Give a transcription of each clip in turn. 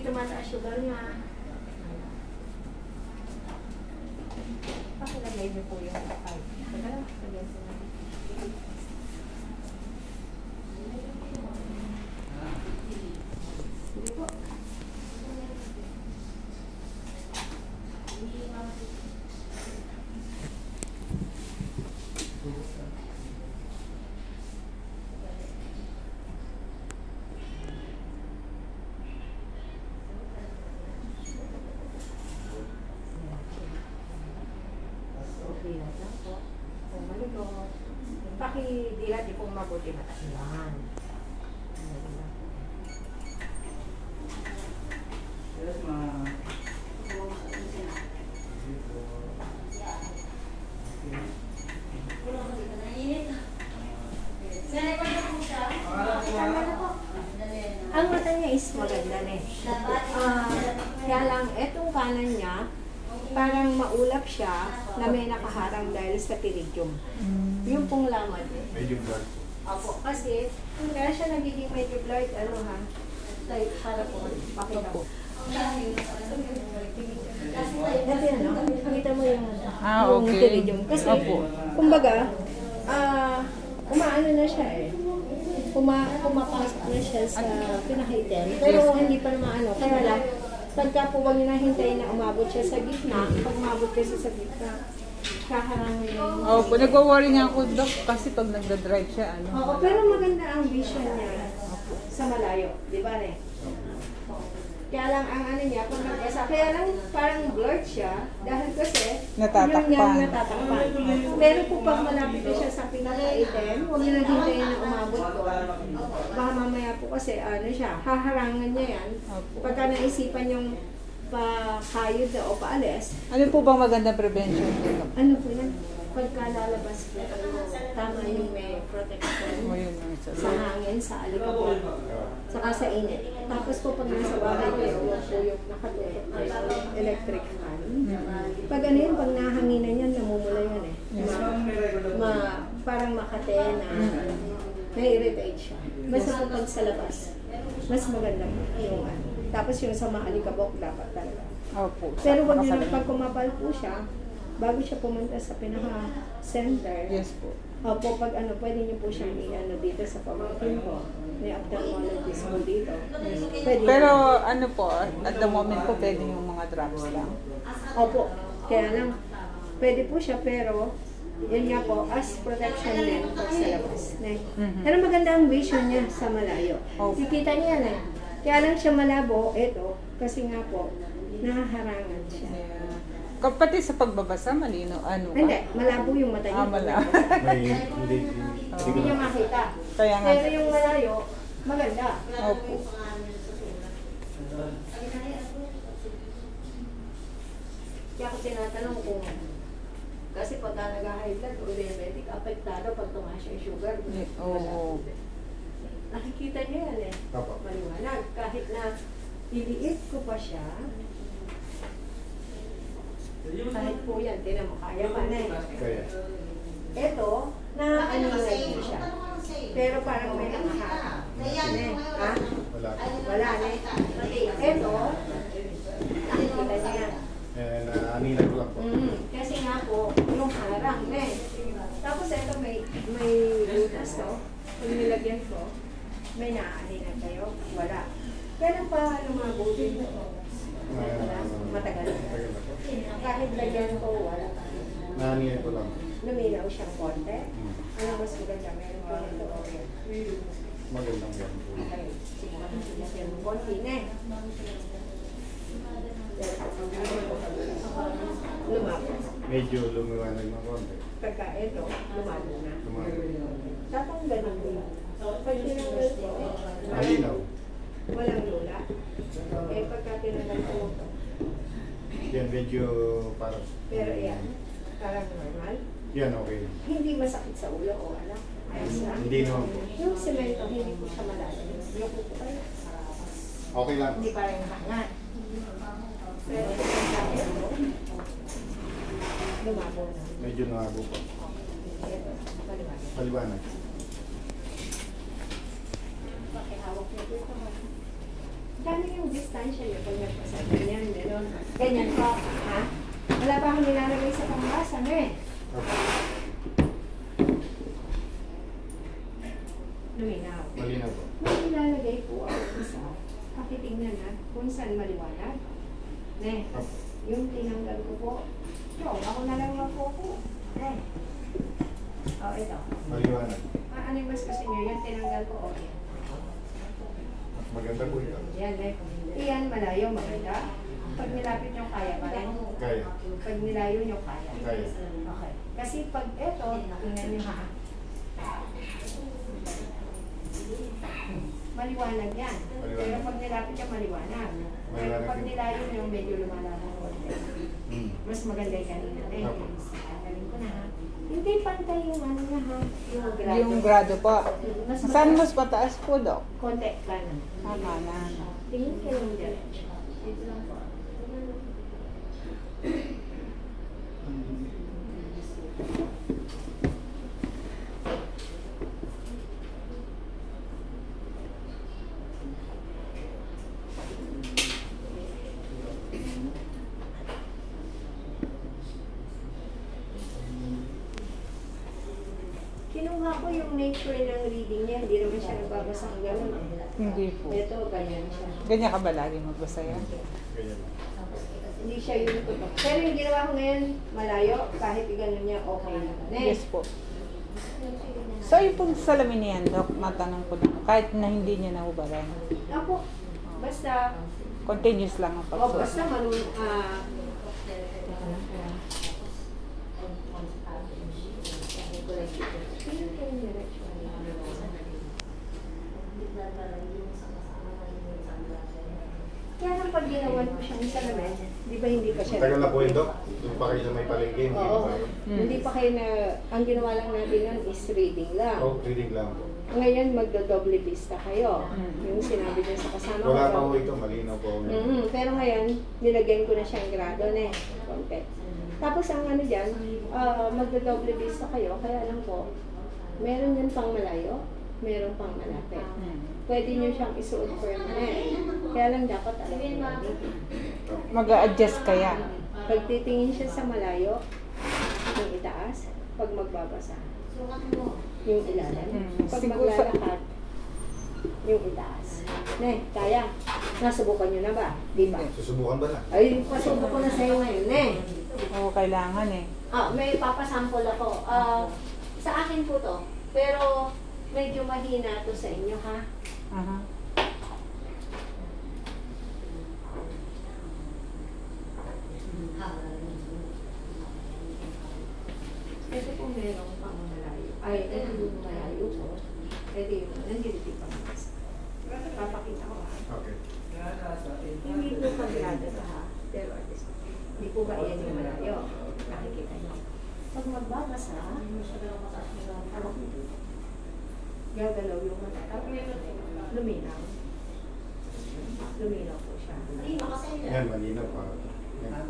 tumataas sugar niya. Pakilagay niyo po yung kapal. Teka lang, lagyan ko na. Sige po. Dilat lang po. Kung malikot. Pakidilat, di pong mabuti matahilan. Yes, ma. Ang mata niya is maganda na eh. Kaya lang, etong kanan niya, parang maulap siya na may nakaharang dahil sa piridium. Yung pong laman. Medyo blood. Opo, kasi kaya siya nagiging medyo blurred, ano ha? Like, para po, pakita po. Dati ano, nakita mo yung, yung piridium. Kasi, kumbaga, umaano na siya eh. Pumapasok na siya sa pinakaitin. Pero hindi pa naman ano, kaya lang, pagka po huwag nyo na hintayin na umabot siya sa gitna, pag umabot kasi sa gitna, kaharangin yung... Oo, nagwa-worry nga ako, Doc, kasi pag nagda-drive siya, ano. Oo, pero maganda ang vision niya sa malayo, di ba ne? Kaya lang ang ano niya, pag nagkasa, kaya lang parang blurred siya, dahil kasi Natatakpan. yung natatakpan. Pero po pag malapit na siya sa pinaka-item, huwag nyo na hintayin na umabot ko. Baka mamaya po kasi ano siya, haharangan niya yan. Pagka naisipan yung pakayod na o paalis. Ano po bang magandang prevention? Ano po yan? Pagka lalabas po, tama yung may protection sa hangin, sa alikabok, saka sa init. Tapos po pag nasa bahay kayo, huwag po yung nakatutok na yung electric fan. Pag ano yun, pag nahanginan yan, namumula yan eh. Parang makate na na-irritate siya. Basta po pag sa labas, mas maganda yung ano. Tapos yung sa maalikabok, dapat talaga. Opo. Pero wag nyo na pag kumapal po siya, bago siya pumunta sa pinaka-center, Yes po. opo, pag ano, pwede nyo po siyang i-ano dito sa pamangkin ko. May ophthalmologist po dito. Pwede Pero ano po, at the moment po pwede yung mga drops lang. Opo, kaya lang, pwede po siya pero, yun nga po, as protection din pag sa labas. Pero maganda ang vision niya sa malayo. Kikita niya yan eh. Kaya lang siya malabo, eto, kasi nga po, nahaharangan siya. Kapati sa pagbabasa, malino, ano ka? Hindi, malabo yung mata niya. Malabo. Hindi niya makita. Kaya nga. Pero yung malayo, maganda. Opo. Kaya ako tinatanong kung, kasi pagka nag-high blood o diabetic, apektado pag tumaas yung sugar. Oo. Nakikita niyo yan eh. Maliwanag. Kahit na iliit ko pa siya, kahit po yan, tinan mo, kaya pa na eh. Ito, na-aningan mo siya. Pero parang may nakaharap. Ha? Wala na eh. Ito, nakikita niya yan. Aninag ko lang po. Kasi nga po, yung harang na eh. Tapos ito may butas to. Kung nilagyan ko, may naaaninag kayo. Wala. Pero pa lumabutin na to. Matagal. Kahit lagyan ko, wala. Naninag ko lang. Luminaw siyang konti. Ano mas maganda? Meron po nito o yan. Magandang yan po. Okay. Sige, lagyan mo konti na eh. Lumabo. Medyo lumiwanag ng konti. Pagka ito, lumabo na. Lumago. Tatanggalin ko. Pag tinanggal ko, Malinaw. walang lula. Eh, pagka tinanggal ko, Yan, medyo parang... pero yan, parang normal. Yan, okay. Hindi masakit sa ulo o alam. Ayos lang. Hindi naman po. Yung semento, hindi po siya malalim. Yung po kayo. Okay lang. Hindi parang hangat. Pero pagka ito, lumabo na. Medyo nangago po. Ito, maliwanag. Maliwanag. Pakihawak niyo po ito. Kano yung distansya niyo pag nagpasa? Ganyan, gano'n. Ganyan po, ha? Wala pa akong nilalagay sa pambasa, eh. Luminaw. Malinaw po. May nilalagay po ako isa. Pakitingnan na kung saan maliwanag. Ne, yung tinanggal ko po. So, ako na lang po po. Ne. O, ito. Maliwanag. Ano yung mas kasi nyo? Yan, tinanggal ko. Okay. Mas maganda po ito. Yan, ne. Iyan, malayo, maganda. Pag nilapit nyo, kaya pa rin. Kaya. Pag nilayo nyo, kaya. Kaya. Okay. Kasi pag ito, tingnan nyo ha. Maliwanag yan. Maliwanag. Pero pag nilapit nyo, maliwanag. Pero Maliwanag pag yun. nilayo nyo, medyo lumalabang konti. Mas maganda yung kanina. Opo. Galing ko na ha. Hindi pantay yung ano na ha. Yung grado. Yung grado po. Mas Saan mataas. mas pataas po, Dok? Konti, kanan. Kanan. Tingin kayo yung diretso. Dito lang po. Kinuha ko yung nature ng reading niya. Hindi naman siya nagbabasa ng gano'n. Hindi po. Ito, ganyan siya. Ganyan ka ba lagi magbasa yan? Ganyan. Hindi siya yung tutok. Pero yung ginawa ko ngayon, malayo. Kahit i-ganon niya, okay na. Yes po. So yung pong salamin niyan, Dok, matanong ko lang. Kahit na hindi niya nahubaran. Ako, basta, Continuous lang ang pagsuot. basta kaya nang pag ginawan ko siyang salamin, di ba hindi pa siya Tagal na po yun, Dok. Doon pa kayo sa may palengke. Hindi Oo. pa. Hindi pa kayo na, ang ginawa lang natin nun is reading lang. Oh, reading lang po. Ngayon, magdo-doble vista kayo. Mm. Yung sinabi niya sa kasama Wala ko. pa po ito. Malinaw po. Pero ngayon, nilagyan ko na siyang grado na eh. Konti. Tapos ang ano dyan, magdo-doble vista kayo. Kaya lang po, meron yan pang malayo, meron pang malapit. Pwede nyo siyang isuot permanent. Kaya lang dapat alam nyo. Mag-a-adjust kaya. Pag titingin siya sa malayo, yung itaas, pag magbabasa, yung ilalim. Pag Siguro maglalakad, yung itaas. Ne, kaya. Nasubukan nyo na ba? Di ba? Susubukan ba na? Ay, pasubok ko na sa'yo ngayon, ne. Oo, kailangan eh. May papasample ako. Sa akin po to. Pero medyo mahina to sa inyo, ha? Aha. Ito po merong pang malayo. Ay, ito yung malayo po. Ito yung nandito pang malayo. Papakita ko, ha? Okay. Hindi po paggrado to, ha? Pero at least, hindi po ba yan yung malayo? Nakikita niyo. Pag magbabasa, gagalaw yung mata. Tapos, luminaw. Luminaw po siya. Yan, malinaw pa. Yan.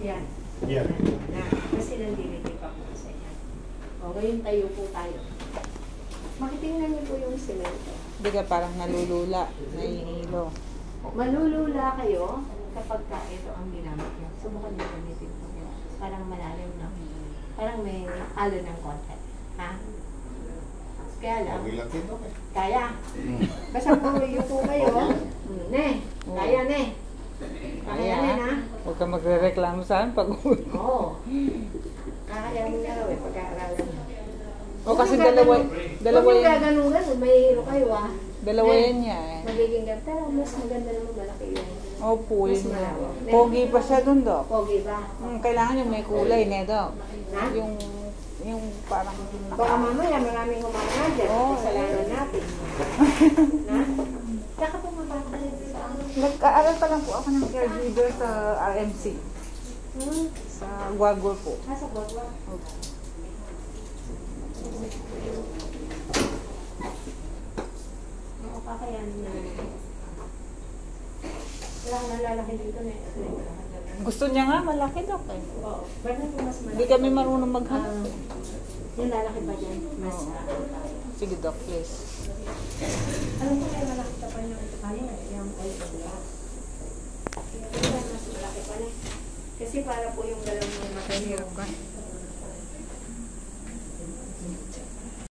Yan. Yan. Na, kasi nandiliti pa po sa inyo. O, ngayon tayo po tayo. Makitingnan niyo po yung semento. Hindi ka parang nalulula, nahihilo. Malulula kayo kapag ka ito ang ginamit niyo. Subukan niyo gamitin po. Parang malalim na. Parang may halo ng konti. Ha? Kaya lang. Okay lang dito. Okay. Kaya. Basta po po kayo. Ne. Kaya, ne. Kaya, ne, na. Huwag ka magre-reklamo sa akin pag Oo. Kaya mo na raw eh, pag-aaralan mo. O kasi dalawa Huwag yung yan. gaganungan, may hiro kayo ah. Dalawa yan niya eh. Magiging ganda, mas maganda naman malaki yun. Opo, Mas yun na. malaki. Pogi pa siya dun, Dok. Pogi ba? Kailangan yung may kulay na, Dok. Ha? Yung parang Baka mamaya maraming humanga dyan, Oo. kasalanan natin. Na? Saka po mababalik sa ano. Nag-aaral pa lang po ako ng caregiver sa RMC. Sa Guagua po. Nasa Guagua. Oo, kakayanin niya. Wala kang nalalaki dito na Gusto niya nga malaki, Dok. Eh. Oo. Ba't na mas malaki? Hindi kami marunong maghanap. Eh. Yung lalaki ba dyan? Mas Sige, Dok, please. Alam ko kaya malaki pa pa yung kaya yung oil Kasi para po yung galaw ng mata niyo. Hirap ka.